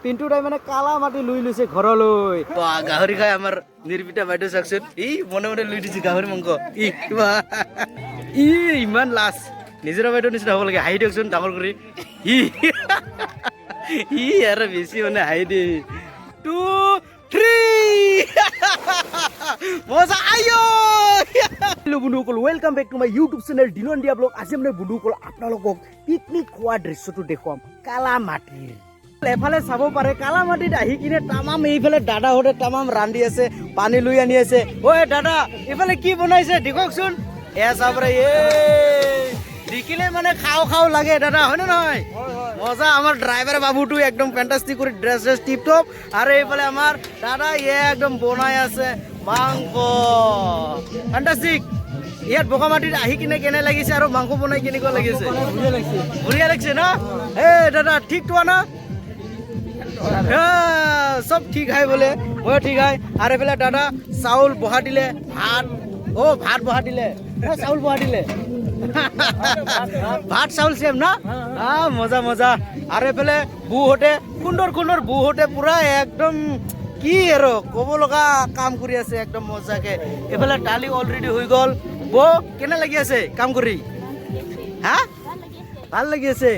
পিন্টু দাই মানে কালা মাটি লৈ লৈছে ঘৰলৈ গাহৰি খাই আমাৰ নিৰ্বিতা বাইদেউ চাকচোন ই মনে মনে লৈ দিছে গাহৰি মাংস ই ইমান লাজ নিজৰ বাইদেউ নিচিনা হ'ব লাগে হাঁহি দিয়কচোন ডাঙৰ কৰি ই আৰু বেছি মানে হাঁহি দিয়ে 2 3 মজা আইও হেল্ল' বন্ধুসকল welcome back to my YouTube channel দিনন দিয়া ব্লগ আজি মানে বন্ধুসকল আপোনালোকক পিকনিক খোৱা দৃশ্যটো দেখুৱাম কালামাটিৰ এফালে চাব পাৰে কালামাটিত আহি কিনে তামাম এইফালে দাদাহঁতে তামাম ৰান্ধি আছে পানী লৈ আনি আছে ঐ দাদা এইফালে কি বনাইছে দেখকচোন এ চাবৰে দেখিলে মানে খাও খাও লাগে দাদা হয়নে নহয় মজা আমার ড্রাইভার বাবুটো একদম ফ্যান্টাস্টিক করে ড্রেস টিপ টপ আর এইফালে আমার দাদা একদম বনাই আছে মাংস ফ্যান্টাস্টিক ইয়াত বোকামাটিত আহি কিনে কেনে লাগিছে আৰু মাংস বনাই কেনেকুৱা লাগিছে বঢ়িয়া লাগিছে না এ দাদা ঠিক তো না সব ঠিক হয় বলে মই ঠিক হয় আর এইফালে দাদা চাউল বহা দিলে ভাত ভাত বহা দিলে চাউল বহা দিলে ভাত চাউল সেম না মজা মজা আর এফালে বুহঁতে সুন্দর সুন্দর বুহঁতে পুরা একদম কি আর কব লগা কাম কৰি আছে একদম মজাকে এফালে ডালি অলৰেডি হৈ গল বো কেনে লাগি আছে কাম কৰি ভাল লাগি আছে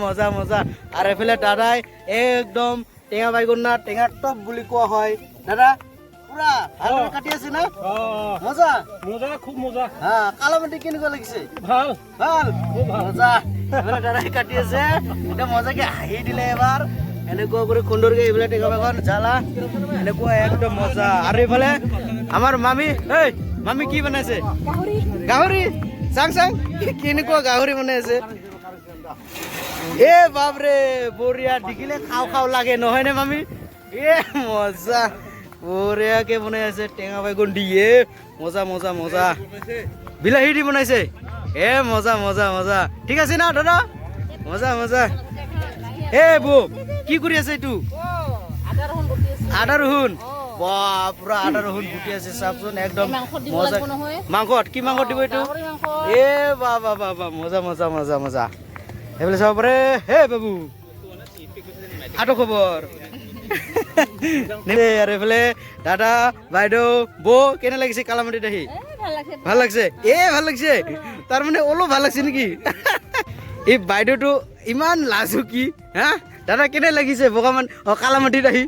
মজা মজা আৰ এফালে দাদাই একদম টেঙা বাইগন না টেঙা টপ বুলি কোৱা হয় দাদা পুৰা ভালো কাটি আছে না মজা মজা খুব মজা কালামাটি কেনেকুৱা লাগিছে ভাল ভাল খুব মজা এবাৰ দাদাই কাটি আছে এটা মজাকে হাঁহি দিলে এবাৰ এনেকুৱা কৰি খুন্দৰকে এইবিলাক টেঙা বাগান জ্বালা এনেকুৱা একদম মজা আৰু এইফালে আমাৰ মামি মামি কি বনাইছে গাহৰি চাং চাং কেনেকুৱা গাহৰি বনাইছে বাপৰে বঢ়িয়া দেখিলে খাও খাও লাগে নহয় নে মামি মজা বঢ়িয়াকে বনাই আছে টেঙা বাইগন দিয়ে মজা মজা মজা বিলাহী দি বনাইছে মজা মজা মজা ঠিক আছে না দাদা মজা মজা বৌ কি কৰি আছে এইটো আদা ৰহুন পুৰা আদা ৰহুন গুটি আছে চাবচোন একদম মজা মাংসত কি মাংস দিব এইটো বা বা বা বা মজা মজা মজা মজা এইফালে চাব পাৰে বাবু আটো খবৰ আর এফালে দাদা বাইদেউ বৌ কেনে লাগিছে কালামাটিত আহি ভাল লাগছে ভাল লাগছে তার মানে অলপ ভাল লাগছে নেকি এই বাইদেউটো ইমান লাজুকি দাদা কেনে লাগিছে কালামাটিত আহি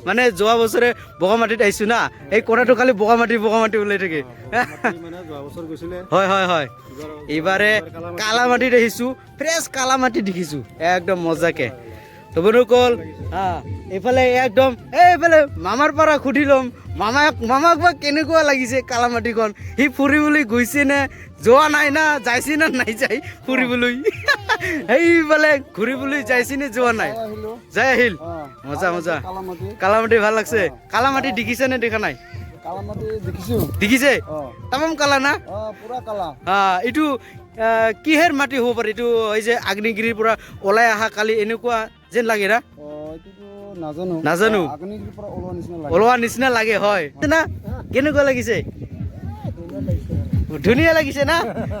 মানে যোৱা বছৰে বগামাটিত আহিছো না এই কোণাটো খালি বগামাটি ওলাই থাকে হয় হয় হয় এইবাৰে কালামাটিত আহিছো ফ্ৰেছ কালামাটি দেখিছো একদম মজাকে তো বন্ধুসকল এইফালে একদম এইফালে মামাৰ পৰা সুধি ল'ম মামাক বা কেনেকুৱা লাগিছে কালামাটিখন সি ফুৰিবলৈ গৈছে নে যোৱা নাই না যাইছে না নাই যাই ফুৰিবলৈ সেইফালে ঘূৰিবলৈ যাইছে নে যোৱা নাই যাই আহিল মজা মজা কালামাটি ভাল লাগছে কালামাটি দেখিছে নে দেখা নাই দেখিছে তামাম কালা না এইটো কিহেৰ মাটি হ'ব পাৰে এইটো এই যে আগ্নেয়গিৰিৰ পৰা ওলাই অহা কালি এনেকুৱা যেন লাগে না নাজানো ওলোৱা নিচিনা লাগে হয় না কেনেকুৱা লাগিছে ধুনীয়া লাগিছে না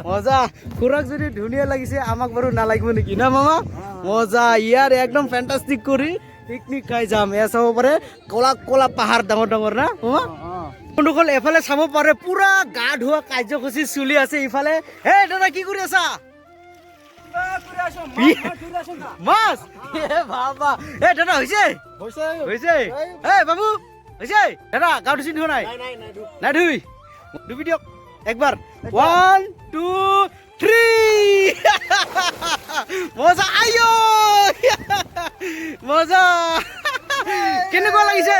মজা খুৰাক যদি ধুনীয়া লাগিছে আমাক বাৰু নালাগিব নেকি না মামা মজা ইয়াৰ একদম ফেন্টাস্টিক কৰি পিকনিক খাই যাম চাব পাৰে কলা কলা পাহাৰ ডাঙৰ ডাঙৰ না মামা বন্ধুসকল এফালে চাব পাৰে পুৰা গা ধোৱা কাৰ্যসূচী চলি আছে ইফালে দাদা কি কৰি আছা মাছ বাবা দাদা হৈছে বাবু হৈছে দাদা গা ধুইছে ধোৱা নাই নাই ধুবি দিয়ক একবাৰ 1 2 3 মজা আইও মজা কেনেকুৱা লাগিছে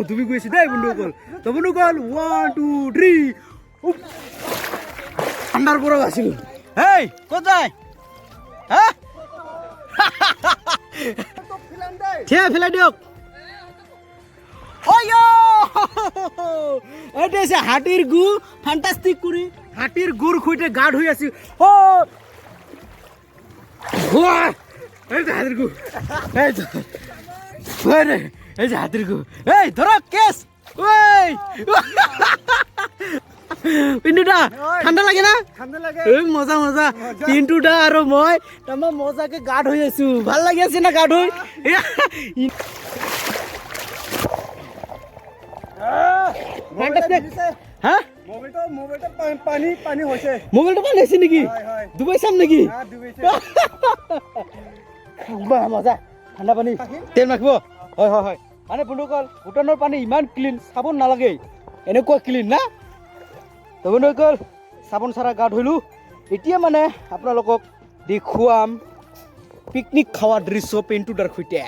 তুমি গৈছে দেই বন্ধুসকল তো বন্ধুসকল 1 2 3 ঠাণ্ডাৰ পৰা আছিলো ক'ত যায় ফেলাই দিয়ক এইটো হৈছে হাতীৰ গু ফেন্টাস্টিক কৰি হাতীৰ গুৰ সৈতে গা ধুই আছো হাতীৰ গু এই যে হাতীৰ গু ধৰক কেছ পিন্টু দা ঠাণ্ডা লাগে না ঠাণ্ডা লাগে এই মজা মজা পিন্টু দা আৰু মই তামা মজাকে গা ধুই আছো ভাল লাগি আছে না গা ধুই হা মোবাইলটো পানী হৈছে মোবাইলটো পানী হৈছে নেকি ডুবাই চাম নেকি বাহ মজা ঠাণ্ডা পানী তেল নাখিব হয় হয় হয় মানে বন্ধুসকল ভূটানৰ পানী ইমান ক্লিন চাবোন নালাগে এনেকুৱা ক্লিন না তো বন্ধুসকল চাবোন চাৰা গা ধুলোঁ এতিয়া মানে আপোনালোকক দেখুৱাম পিকনিক খোৱা দৃশ্য পিন্টুদাৰ সৈতে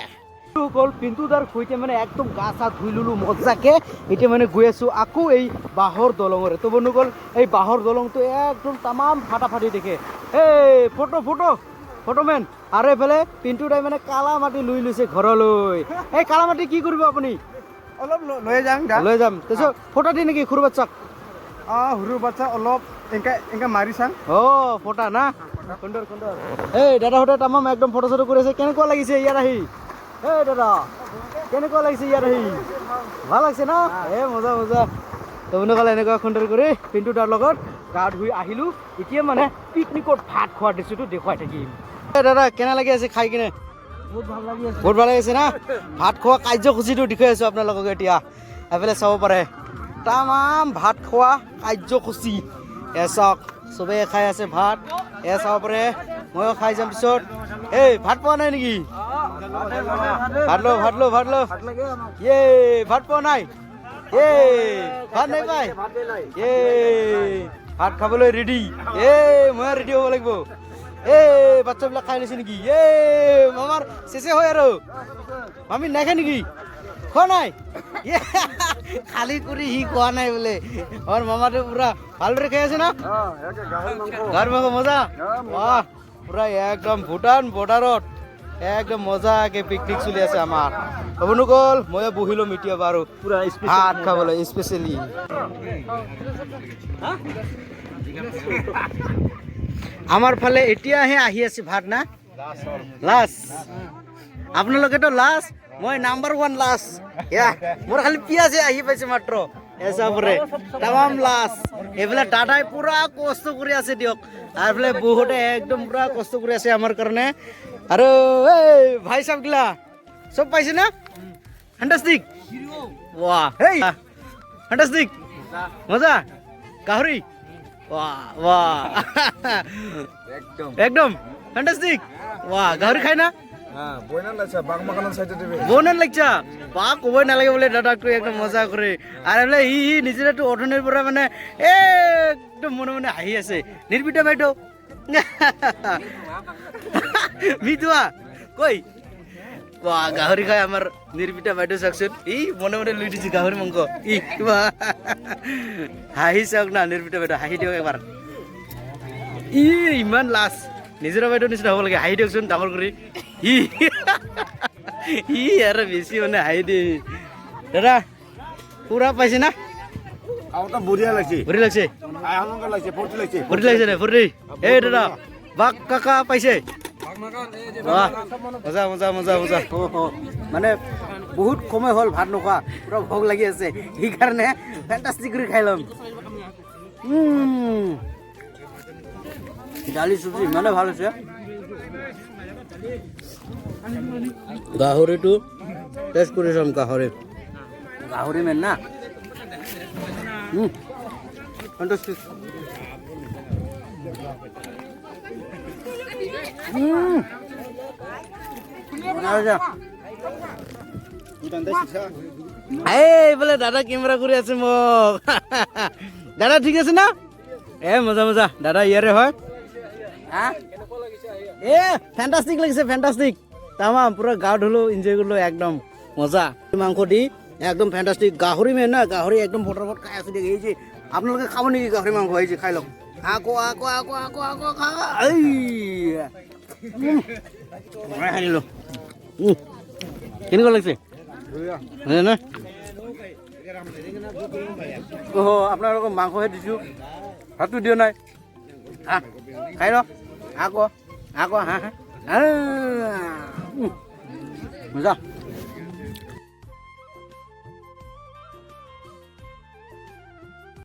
বন্ধুসকল পিন্টুদাৰ সৈতে মানে একদম গা চা ধুই ল'লোঁ মজাকে এতিয়া মানে গৈ আছোঁ আকৌ এই বাঁহৰ দলঙৰে তো বন্ধুসকল এই বাঁহৰ দলংটো একদম তামাম ফাটাফাটি দেখে এই ফটোমেন আৰু এইফালে পিন্টুদাই মানে কালা মাটি লৈ লৈছে ঘৰলৈ এই কালা মাটি কি কৰিব আপুনি অলপ লৈ যাম লৈ যাম তাৰপিছত ফটো দি নেকি সৰু বাচ্চাক সৰু বাচ্চা অলপ এনেকৈ মাৰি চাম ফটা না সুন্দৰ এই দাদাহঁতে তামাম একদম ফটো চটো কৰি আছে কেনেকুৱা লাগিছে ইয়াত আহি এই দাদা কেনেকুৱা লাগিছে ইয়াত আহি ভাল লাগিছে না মজা তো বন্ধুসকল এনেকুৱা সুন্দৰ কৰি পিন্টুদাৰ লগত গা ধুই আহিলোঁ এতিয়া মানে পিকনিকত ভাত খোৱাৰ দৃশ্যটো দেখুৱাই থাকিম দাদা কেনে লাগি আছে খাই কিনে বহুত ভাল লাগি আছে না ভাত খোৱা কাৰ্যসূচীটো দেখুৱাই আছোঁ আপোনালোকক এতিয়া এইফালে চাব পাৰে তামাম ভাত খোৱা কাৰ্যসূচী চাওক চবেই খাই আছে ভাত চাব পাৰে ময়ো খাই যাম পিছত এই ভাত পোৱা নাই নেকি ভাত ল ভাত পোৱা নাই ভাত নাই পাই ভাত খাবলৈ ৰেডি মই ৰেডি হ'ব লাগিব বাচ্চাবিলাক খাই লৈছে নেকি মামাৰ চেচে হয় আৰু মামী নাই খাই নেকি খোৱা নাই খালি কৰি সি খোৱা নাই বোলে আমাৰ মামাটো পুৰা ভালদৰে খাই আছে না গাহৰি মাংস মজা পুৰা একদম ভূটান বৰ্ডাৰত একদম মজাকে পিকনিক চলি আছে আমাৰ বন্ধুসকল ময়ো বহি ল'ম এতিয়া বাৰু পুৰা ভাত খাবলৈ স্পেচিয়েলি আমাৰ ফালে এতিয়াহে আহি আছে ভাত না লাষ্ট আপোনালোকেতো লাষ্ট মই নাম্বাৰ 1 লাষ্ট মোৰ খালি পিয়াজে আহি পাইছে মাত্ৰ এচাপৰে তামাম লাষ্ট এইফালে দাদাই পুৰা কষ্ট কৰি আছে দিয়ক আৰু এইফালে বহুতে একদম পুৰা কষ্ট কৰি আছে আমাৰ কাৰণে আৰু এই ভাই চাব গিলা চব পাইছে না ফেণ্টাষ্টিক ৱাহ ফেণ্টাষ্টিক মজা গাহৰি ৱাহ একদম ফেণ্টাষ্টিক গাহৰি খাই না বনান লাগছা বা ক'বই নালাগে বোলে দাদাকটো একদম মজা কৰে আৰু বোলে সি নিজেতো অৰ্থনীতিৰ পৰা মানে একদম মনে হাঁহি আছে নিৰ্বিতা বাইদেউ মিতুৱা কৈ গাহৰি খাই আমাৰ নিৰ্বিতা বাইদেউ চাওকচোন মনে লৈ দিছে গাহৰি মাংস হাঁহি চাওক না নিৰ্বিতা বাইদেউ হাঁহি দিয়ক এবাৰ ইমান লাজ নিজৰ বাইদেউ নিচিনা হ'ব লাগে হাঁহি দিয়কচোন ডাঙৰ কৰি আৰু বেছি মানে হাঁহি দি দাদা পুৰা পাইছে না বঢ়িয়া লাগছে ফূৰ্তি লাগিছে দে ফূৰ্তি এই দাদা বাঘ কাকা পাইছে মজা মানে বহুত সময় হ'ল ভাত নোখোৱা পুৰা ভোক লাগি আছে সেইকাৰণে ফেণ্টাষ্টিক কৰি খাই ল'ম দালি চব্জি ইমানে ভাল হৈছে গাহৰিটো টেষ্ট কৰি চাম গাহৰি মেন না ফেণ্টাষ্টিক এইফালে দাদা কেমেৰা কৰি আছে মোক দাদা ঠিক আছে না মজা দাদা ইয়াৰে হয় ফেণ্টাষ্টিক লাগিছে ফেণ্টাষ্টিক তামাম পুৰা গা ধুলো এনজয় কৰিলো একদম মজা মাংস দি একদম ফেণ্টাষ্টিক গাহৰি মেন না গাহৰি একদম ফটাফট খাই আছো দেখি যে আপোনালোকে খাব নেকি গাহৰি মাংস আহিছে খাই লওক আকৌ আনিলো কেনেকুৱা লাগিছে আপোনালোকক মাংসহে দিছোঁ ভাতটো দিয়া নাই খাই লওক আকৌ মজা